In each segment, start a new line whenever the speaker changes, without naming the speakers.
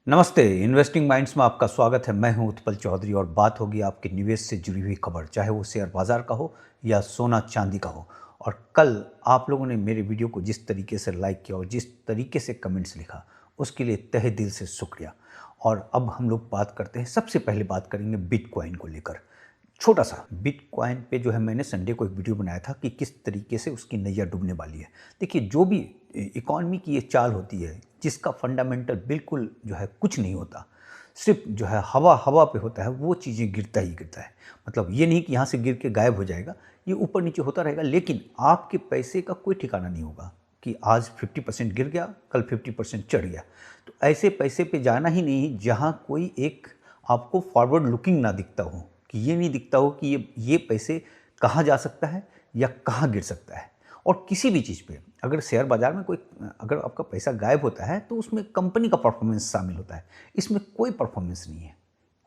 नमस्ते। Investing minds में आपका स्वागत है। मैं हूं उत्पल चौधरी और बात होगी आपके निवेश से जुड़ी हुई खबर, चाहे वो शेयर बाजार का हो या सोना चांदी का हो। और कल आप लोगों ने मेरे वीडियो को जिस तरीके से लाइक किया और जिस तरीके से कमेंट्स लिखा, उसके लिए तहे दिल से शुक्रिया। और अब हम लोग बात करते हैं, सबसे पहले बात करेंगे बिटकॉइन को लेकर। छोटा सा बिटकॉइन पे जो है, मैंने संडे को एक वीडियो बनाया था कि किस तरीके से उसकी नैया डूबने वाली है। देखिए, जो भी इकॉनमी की ये चाल होती है, जिसका फंडामेंटल बिल्कुल जो है कुछ नहीं होता, सिर्फ जो है हवा हवा पे होता है, वो चीज़ें गिरता ही गिरता है। मतलब ये नहीं कि यहाँ से गिर के गायब हो जाएगा, ये ऊपर नीचे होता रहेगा, लेकिन आपके पैसे का कोई ठिकाना नहीं होगा कि आज 50% गिर गया, कल 50% चढ़ गया। तो ऐसे पैसे पे जाना ही नहीं जहाँ कोई एक आपको फॉरवर्ड लुकिंग ना दिखता हो, कि ये नहीं दिखता हो कि ये पैसे कहाँ जा सकता है या कहाँ गिर सकता है। और किसी भी चीज़ पे अगर शेयर बाज़ार में कोई अगर आपका पैसा गायब होता है तो उसमें कंपनी का परफॉर्मेंस शामिल होता है। इसमें कोई परफॉर्मेंस नहीं है,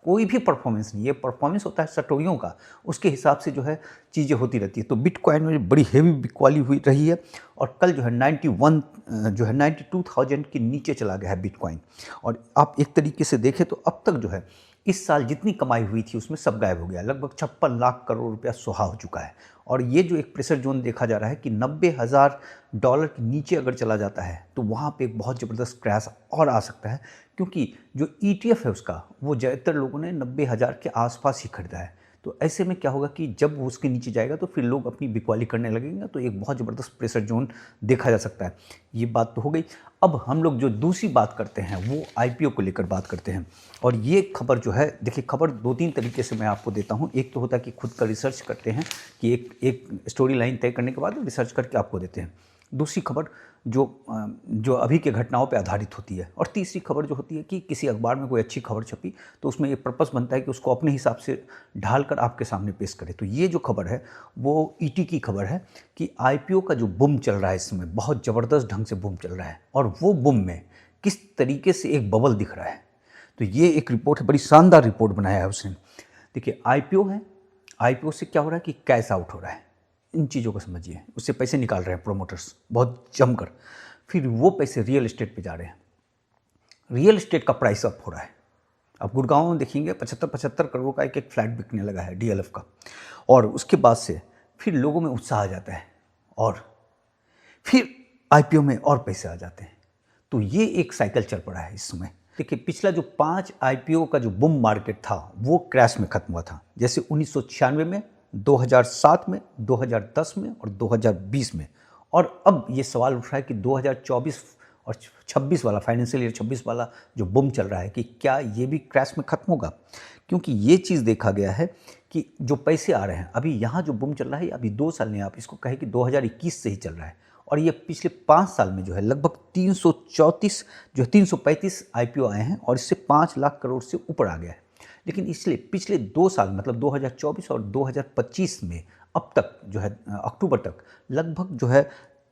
कोई भी परफॉर्मेंस नहीं है। परफॉर्मेंस होता है सटोरियों का, उसके हिसाब से जो है चीज़ें होती रहती है। तो बिटकॉइन में बड़ी हेवी बिकवाली हुई रही है और कल जो है 91 जो है 92,000 के नीचे चला गया है बिटकॉइन। और आप एक तरीके से देखें तो अब तक जो है इस साल जितनी कमाई हुई थी उसमें सब गायब हो गया। लगभग 56 लाख करोड़ रुपया सुहा हो चुका है। और ये जो एक प्रेशर जोन देखा जा रहा है कि $90,000 के नीचे अगर चला जाता है तो वहाँ पे एक बहुत ज़बरदस्त क्रैश और आ सकता है, क्योंकि जो ETF है उसका, वो ज़्यादातर लोगों ने 90,000 के आसपास ही खरीदा है। तो ऐसे में क्या होगा कि जब वो उसके नीचे जाएगा तो फिर लोग अपनी बिकवाली करने लगेंगे, तो एक बहुत ज़बरदस्त प्रेशर जोन देखा जा सकता है। ये बात तो हो गई। अब हम लोग जो दूसरी बात करते हैं वो IPO को लेकर बात करते हैं। और ये खबर जो है, देखिए, खबर दो तीन तरीके से मैं आपको देता हूँ। एक तो होता है कि खुद का रिसर्च करते हैं, कि एक स्टोरी लाइन तय करने के बाद रिसर्च करके आपको देते हैं। दूसरी खबर जो अभी के घटनाओं पे आधारित होती है। और तीसरी खबर जो होती है कि किसी अखबार में कोई अच्छी खबर छपी तो उसमें ये पर्पस बनता है कि उसको अपने हिसाब से ढाल कर आपके सामने पेश करे। तो ये जो खबर है वो ET की खबर है कि IPO का जो बूम चल रहा है इस समय, बहुत ज़बरदस्त ढंग से बूम चल रहा है। और वो बूम में किस तरीके से एक बबल दिख रहा है, तो ये एक रिपोर्ट है, बड़ी शानदार रिपोर्ट बनाया है उसने। देखिए, IPO है, IPO से क्या हो रहा है कि कैश आउट हो रहा है। इन चीज़ों को समझिए, उससे पैसे निकाल रहे हैं प्रोमोटर्स बहुत जमकर। फिर वो पैसे रियल एस्टेट पे जा रहे हैं, रियल एस्टेट का प्राइस अप हो रहा है। अब गुड़गांव में देखेंगे 75-75 करोड़ का एक फ्लैट बिकने लगा है DLF का। और उसके बाद से फिर लोगों में उत्साह आ जाता है और फिर IPO में और पैसे आ जाते हैं। तो ये एक साइकिल चल पड़ा है इस समय। देखिए, पिछला जो 5 IPO का जो बूम मार्केट था वो क्रैश में खत्म हुआ था, जैसे 1996 में, 2007 में, 2010 में और 2020 में। और अब ये सवाल उठ रहा है कि 2024 और 26 वाला, फाइनेंशियल ईयर 26 वाला जो बूम चल रहा है, कि क्या ये भी क्रैश में खत्म होगा। क्योंकि ये चीज़ देखा गया है कि जो पैसे आ रहे हैं, अभी यहाँ जो बूम चल रहा है, अभी 2 साल नहीं, आप इसको कहें कि 2021 से ही चल रहा है। और ये पिछले 5 साल में जो है लगभग 335 IPO आए हैं और इससे 5 लाख करोड़ से ऊपर आ गया है। लेकिन इसलिए पिछले 2 साल, मतलब 2024 और 2025 में अब तक जो है अक्टूबर तक लगभग जो है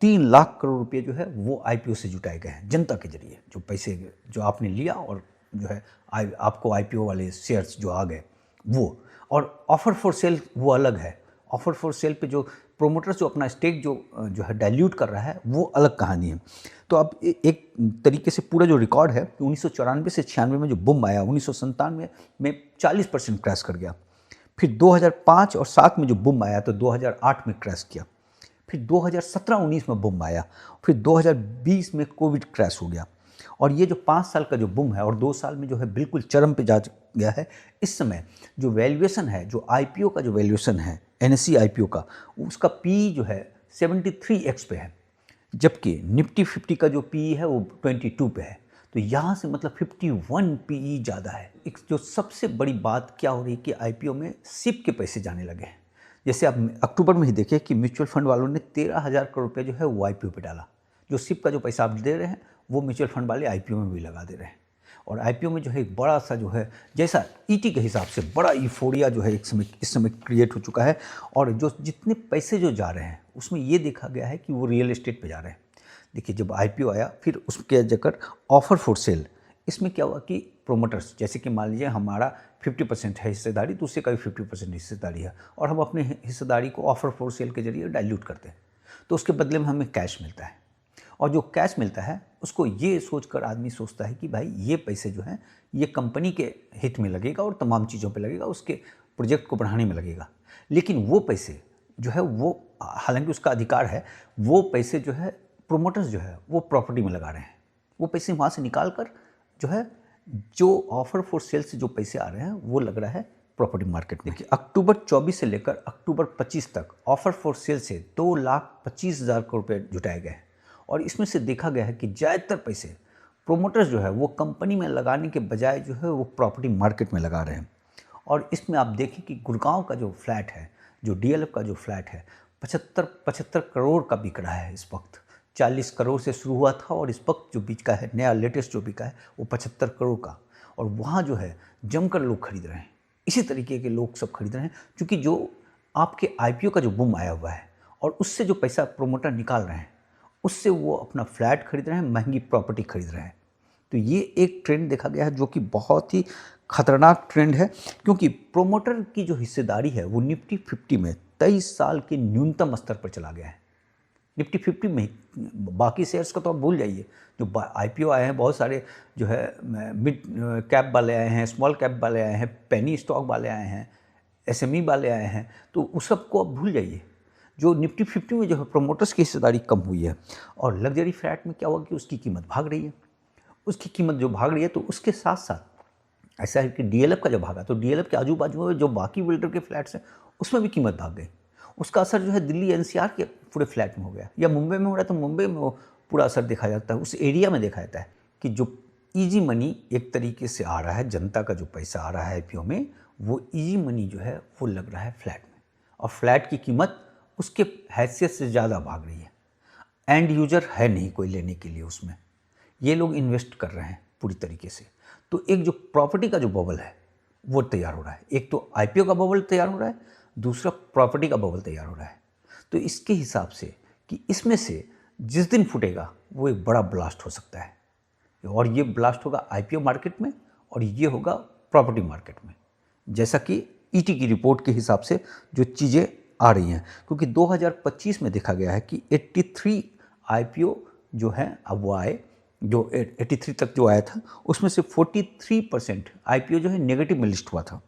3 लाख करोड़ रुपए जो है वो IPO से जुटाए गए हैं जनता के जरिए। जो पैसे जो आपने लिया और जो है आपको IPO वाले शेयर्स जो आ गए वो। और ऑफर फॉर सेल वो अलग है। ऑफर फॉर सेल पे जो प्रोमोटर्स जो अपना स्टेक जो है डाइल्यूट कर रहा है, वो अलग कहानी है। तो अब एक तरीके से पूरा जो रिकॉर्ड है, 1994 से 96 में जो बूम आया, 1997 में 40% क्रैश कर गया। फिर 2005 और 7 में जो बूम आया तो 2008 में क्रैश किया। फिर 2017-19 में बूम आया। फिर 2020 में कोविड क्रैश हो गया। और ये जो 5 साल का जो बूम है और 2 साल में जो है बिल्कुल चरम पे जा गया है। इस समय जो वैल्यूएशन है, जो IPO का जो वैल्यूएशन है, NSE IPO का, उसका PE जो है 73x पे है, जबकि निफ्टी 50 का जो PE है वो 22 पे है। तो यहाँ से मतलब 51 PE ज़्यादा है। एक जो सबसे बड़ी बात क्या हो रही है कि IPO में SIP के पैसे जाने लगे हैं। जैसे आप अक्टूबर में ही देखें कि म्यूचुअल फंड वालों ने 13,000 करोड़ रुपये जो है वो IPO पे डाला। जो SIP का जो पैसा आप दे रहे हैं वो म्यूचुअल फंड वाले IPO में भी लगा दे रहे हैं। और IPO में जो है एक बड़ा सा जो है, जैसा ET के हिसाब से बड़ा यूफोरिया जो है इस समय क्रिएट हो चुका है। और जो जितने पैसे जो जा रहे हैं उसमें ये देखा गया है कि वो रियल एस्टेट पे जा रहे हैं। देखिए, जब IPO आया फिर उसके जगह ऑफर फॉर सेल, इसमें क्या हुआ कि प्रोमोटर्स, जैसे कि मान लीजिए हमारा 50% है हिस्सेदारी, तो उससे का भी 50% हिस्सेदारी है और हम अपने हिस्सेदारी को ऑफर फॉर सेल के जरिए डाइल्यूट करते हैं, तो उसके बदले में हमें कैश मिलता है। और जो कैश मिलता है उसको ये सोचकर आदमी सोचता है कि भाई ये पैसे जो हैं ये कंपनी के हित में लगेगा और तमाम चीज़ों पे लगेगा, उसके प्रोजेक्ट को बढ़ाने में लगेगा। लेकिन वो पैसे जो है वो, हालांकि उसका अधिकार है, वो पैसे जो है प्रोमोटर्स जो है वो प्रॉपर्टी में लगा रहे हैं। वो पैसे वहाँ से निकाल कर जो है, जो ऑफर फॉर सेल से जो पैसे आ रहे हैं वो लग रहा है प्रॉपर्टी मार्केट में। अक्टूबर 24 से लेकर अक्टूबर 25 तक ऑफर फॉर सेल से 2,25,000 करोड़ रुपये जुटाए गए हैं। और इसमें से देखा गया है कि ज़्यादातर पैसे प्रोमोटर्स जो है वो कंपनी में लगाने के बजाय जो है वो प्रॉपर्टी मार्केट में लगा रहे हैं। और इसमें आप देखें कि गुड़गांव का जो फ्लैट है, जो डीएलएफ का जो फ्लैट है, 75 करोड़ का बिक रहा है इस वक्त। 40 करोड़ से शुरू हुआ था और इस वक्त जो बिका है, नया लेटेस्ट जो बिका है वो 75 करोड़ का। और वहाँ जो है जमकर लोग खरीद रहे हैं, इसी तरीके के लोग सब खरीद रहे हैं, क्योंकि जो आपके आईपीओ का जो बूम आया हुआ है और उससे जो पैसा प्रोमोटर निकाल रहे हैं उससे वो अपना फ्लैट खरीद रहे हैं, महंगी प्रॉपर्टी खरीद रहे हैं। तो ये एक ट्रेंड देखा गया है जो कि बहुत ही खतरनाक ट्रेंड है, क्योंकि प्रोमोटर की जो हिस्सेदारी है वो निफ्टी 50 में 23 साल के न्यूनतम स्तर पर चला गया है। निफ्टी 50 में, बाकी शेयर्स का तो आप भूल जाइए। जो आईपीओ आए हैं बहुत सारे, जो है मिड कैप वाले आए हैं, स्मॉल कैप वाले आए हैं, पेनी स्टॉक वाले आए हैं, एसएमई वाले आए हैं, तो उस सब को आप भूल जाइए। जो निफ्टी 50 में जो है प्रोमोटर्स की हिस्सेदारी कम हुई है। और लग्जरी फ्लैट में क्या हुआ कि उसकी कीमत भाग रही है। उसकी कीमत जो भाग रही है तो उसके साथ साथ ऐसा है कि डीएलएफ का जब भागा तो डीएलएफ के आजू बाजू में जो बाकी बिल्डर के फ्लैट्स हैं उसमें भी कीमत भाग गई। उसका असर जो है दिल्ली एनसीआर के पूरे फ्लैट में हो गया, या मुंबई में हो रहा है तो मुंबई में वो पूरा असर देखा जाता है। उस एरिया में देखा जाता है कि जो ईजी मनी एक तरीके से आ रहा है, जनता का जो पैसा आ रहा है आईपीओ में, वो ईजी मनी जो है वो लग रहा है फ्लैट में, और फ्लैट की कीमत उसके हैसियत से ज़्यादा भाग रही है। एंड यूजर है नहीं कोई लेने के लिए उसमें, ये लोग इन्वेस्ट कर रहे हैं पूरी तरीके से। तो एक जो प्रॉपर्टी का जो बबल है वो तैयार हो रहा है। एक तो आईपीओ का बबल तैयार हो रहा है, दूसरा प्रॉपर्टी का बबल तैयार हो रहा है। तो इसके हिसाब से कि इसमें से जिस दिन फूटेगा वो एक बड़ा ब्लास्ट हो सकता है, और ये ब्लास्ट होगा आईपीओ मार्केट में और ये होगा प्रॉपर्टी मार्केट में, जैसा कि ईटी की रिपोर्ट के हिसाब से जो चीज़ें आ रही हैं। क्योंकि 2025 में देखा गया है कि 83 आईपीओ जो हैं अब वो आए, जो 83 तक जो आया था उसमें से 43% आईपीओ जो है नेगेटिव में लिस्ट हुआ था।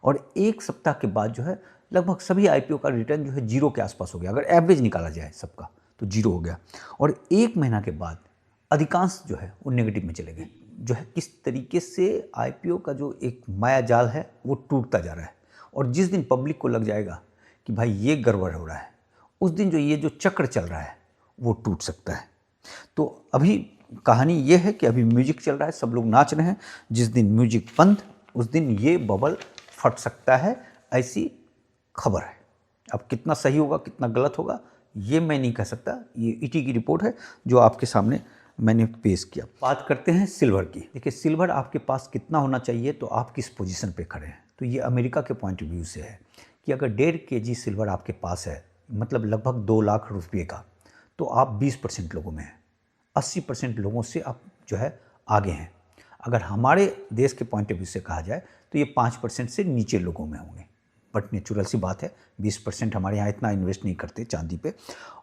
और एक सप्ताह के बाद जो है लगभग सभी आईपीओ का रिटर्न जो है जीरो के आसपास हो गया। अगर एवरेज निकाला जाए सबका तो जीरो हो गया। और एक महीना के बाद अधिकांश जो है वो नेगेटिव में चले गए। जो है किस तरीके से आईपीओ का जो एक माया जाल है वो टूटता जा रहा है। और जिस दिन पब्लिक को लग जाएगा कि भाई ये गड़बड़ हो रहा है, उस दिन जो ये जो चक्र चल रहा है वो टूट सकता है। तो अभी कहानी ये है कि अभी म्यूजिक चल रहा है, सब लोग नाच रहे हैं। जिस दिन म्यूजिक बंद उस दिन ये बबल फट सकता है, ऐसी खबर है। अब कितना सही होगा कितना गलत होगा ये मैं नहीं कह सकता, ये ईटी की रिपोर्ट है जो आपके सामने मैंने पेश किया। बात करते हैं सिल्वर की। देखिए सिल्वर आपके पास कितना होना चाहिए, तो आप किस पोजीशन पे खड़े हैं। तो ये अमेरिका के पॉइंट ऑफ व्यू से है कि अगर 1.5 kg सिल्वर आपके पास है, मतलब लगभग 2 लाख रुपये का, तो आप 20% लोगों में हैं, 80% लोगों से आप जो है आगे हैं। अगर हमारे देश के पॉइंट ऑफ व्यू से कहा जाए तो ये 5% से नीचे लोगों में होंगे। बट नेचुरल सी बात है, 20% हमारे यहाँ इतना इन्वेस्ट नहीं करते चांदी पे।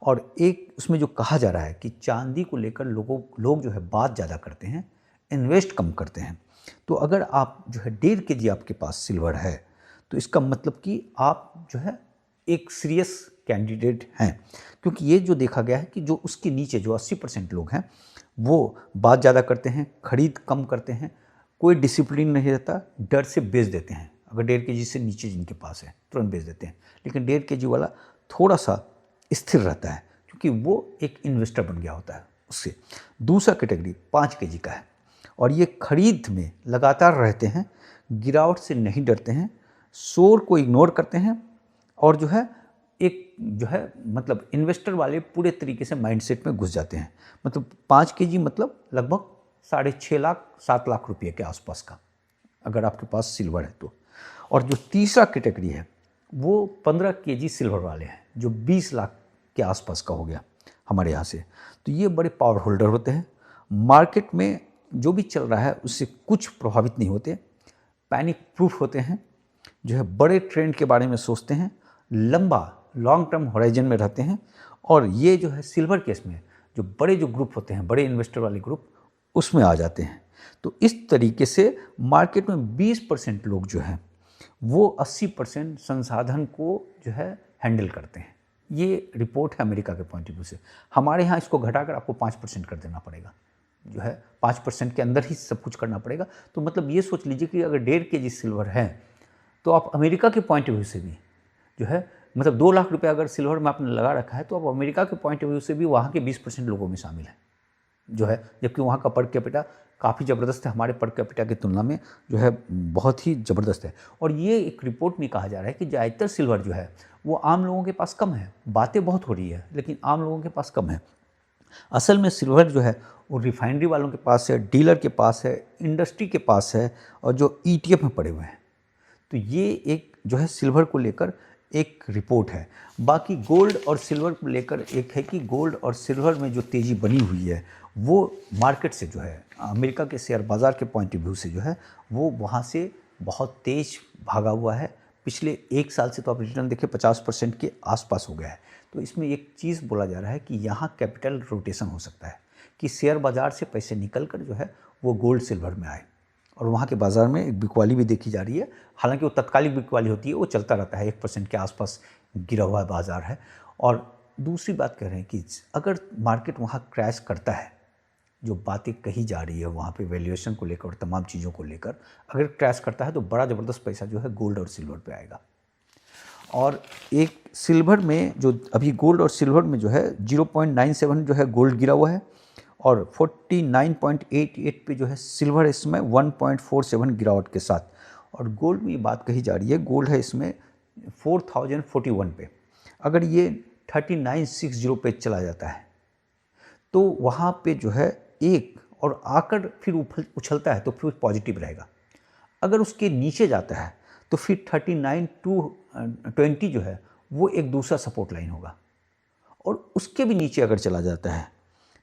और एक उसमें जो कहा जा रहा है कि चांदी को लेकर लोग जो है बात ज़्यादा करते हैं, इन्वेस्ट कम करते हैं। तो अगर आप जो है 1.5 kg आपके पास सिल्वर है, तो इसका मतलब कि आप जो है एक सीरियस कैंडिडेट हैं। क्योंकि ये जो देखा गया है कि जो उसके नीचे जो 80% लोग हैं वो बात ज़्यादा करते हैं, खरीद कम करते हैं, कोई डिसिप्लिन नहीं रहता, डर से बेच देते हैं। अगर 1.5 kg से नीचे जिनके पास है तुरंत बेच देते हैं। लेकिन 1.5 kg वाला थोड़ा सा स्थिर रहता है, क्योंकि वो एक इन्वेस्टर बन गया होता है उससे। दूसरा कैटेगरी 5 kg का है, और ये खरीद में लगातार रहते हैं, गिरावट से नहीं डरते हैं, शोर को इग्नोर करते हैं, और जो है एक जो है मतलब इन्वेस्टर वाले पूरे तरीके से माइंडसेट में घुस जाते हैं। मतलब 5 kg मतलब लगभग 6.5 लाख 7 लाख रुपये के आसपास का, अगर आपके पास सिल्वर है तो। और जो तीसरा कैटेगरी है वो 15 kg सिल्वर वाले हैं, जो 20 लाख के आसपास का हो गया हमारे यहाँ से। तो ये बड़े पावर होल्डर होते हैं, मार्केट में जो भी चल रहा है उससे कुछ प्रभावित नहीं होते, पैनिक प्रूफ होते हैं, जो है बड़े ट्रेंड के बारे में सोचते हैं, लंबा लॉन्ग टर्म होराइजन में रहते हैं। और ये जो है सिल्वर केस में जो बड़े जो ग्रुप होते हैं, बड़े इन्वेस्टर वाले ग्रुप, उसमें आ जाते हैं। तो इस तरीके से मार्केट में 20% लोग जो हैं वो 80% संसाधन को जो है हैंडल करते हैं। ये रिपोर्ट है अमेरिका के पॉइंट ऑफ व्यू से। हमारे यहाँ इसको घटाकर आपको 5% कर देना पड़ेगा, जो है 5% के अंदर ही सब कुछ करना पड़ेगा। तो मतलब ये सोच लीजिए कि अगर 1.5 kg सिल्वर है तो आप अमेरिका के पॉइंट ऑफ व्यू से भी जो है, मतलब 2 लाख रुपये अगर सिल्वर में आपने लगा रखा है तो आप अमेरिका के पॉइंट ऑफ व्यू से भी वहाँ के 20% लोगों में शामिल है जो है, जबकि वहाँ का पर कैपिटा काफ़ी ज़बरदस्त है, हमारे पर कैपिटा की तुलना में जो है बहुत ही ज़बरदस्त है। और ये एक रिपोर्ट में कहा जा रहा है कि ज़्यादातर सिल्वर जो है वो आम लोगों के पास कम है। बातें बहुत हो रही है लेकिन आम लोगों के पास कम है। असल में सिल्वर जो है वो रिफाइनरी वालों के पास है, डीलर के पास है, इंडस्ट्री के पास है और जो ETF में पड़े हुए हैं। तो ये एक जो है सिल्वर को लेकर एक रिपोर्ट है। बाकी गोल्ड और सिल्वर को लेकर एक है कि गोल्ड और सिल्वर में जो तेज़ी बनी हुई है वो मार्केट से जो है, अमेरिका के शेयर बाज़ार के पॉइंट ऑफ व्यू से जो है वो वहाँ से बहुत तेज़ भागा हुआ है। पिछले 1 साल से तो आप रिटर्न देखें 50% के आसपास हो गया है। तो इसमें एक चीज़ बोला जा रहा है कि यहाँ कैपिटल रोटेशन हो सकता है कि शेयर बाज़ार से पैसे निकल कर जो है वो गोल्ड सिल्वर में आए और वहाँ के बाज़ार में एक बिकवाली भी देखी जा रही है। हालांकि वो तत्कालिक बिकवाली होती है, वो चलता रहता है, 1% के आसपास गिरा हुआ बाज़ार है। और दूसरी बात कह रहे हैं कि अगर मार्केट वहाँ क्रैश करता है, जो बातें कही जा रही है वहाँ पे वैल्यूएशन को लेकर और तमाम चीज़ों को लेकर, अगर क्रैश करता है तो बड़ा ज़बरदस्त पैसा जो है गोल्ड और सिल्वर पे आएगा। और एक सिल्वर में जो अभी गोल्ड और सिल्वर में जो है 0.97 जो है गोल्ड गिरा हुआ है और 49.88 पे जो है सिल्वर इसमें 1.47 गिरावट के साथ। और गोल्ड में ये बात कही जा रही है, गोल्ड है इसमें 4041 पे। अगर ये 3960 पे चला जाता है तो वहाँ पे जो है एक और आकर फिर उछलता है तो फिर पॉजिटिव रहेगा। अगर उसके नीचे जाता है तो फिर 39-20 जो है वो एक दूसरा सपोर्ट लाइन होगा। और उसके भी नीचे अगर चला जाता है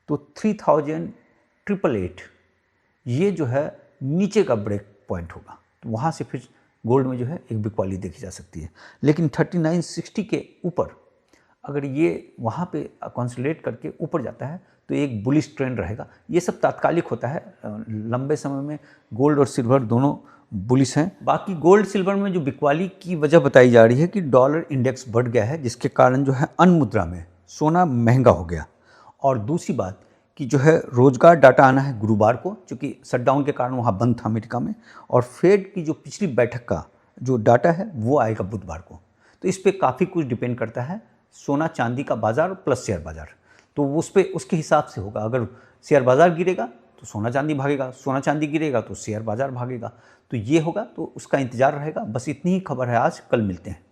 तो 3888 ये जो है नीचे का ब्रेक पॉइंट होगा। तो वहाँ से फिर गोल्ड में जो है एक बिकवाली देखी जा सकती है। लेकिन 3960 के ऊपर अगर ये वहाँ पे कंसोलिडेट करके ऊपर जाता है तो एक बुलिश ट्रेंड रहेगा। ये सब तात्कालिक होता है, लंबे समय में गोल्ड और सिल्वर दोनों बुलिश हैं। बाकी गोल्ड सिल्वर में जो बिकवाली की वजह बताई जा रही है कि डॉलर इंडेक्स बढ़ गया है, जिसके कारण जो है अन्य मुद्रा में सोना महंगा हो गया। और दूसरी बात कि जो है रोज़गार डाटा आना है गुरुवार को, क्योंकि शटडाउन के कारण वहाँ बंद था अमेरिका में। और फेड की जो पिछली बैठक का जो डाटा है वो आएगा बुधवार को। तो इस पर काफ़ी कुछ डिपेंड करता है, सोना चांदी का बाज़ार प्लस शेयर बाज़ार। तो उस पर उसके हिसाब से होगा। अगर शेयर बाज़ार गिरेगा तो सोना चांदी भागेगा, सोना चांदी गिरेगा तो शेयर बाज़ार भागेगा। तो ये होगा, तो उसका इंतज़ार रहेगा। बस इतनी ही खबर है आज, कल मिलते हैं।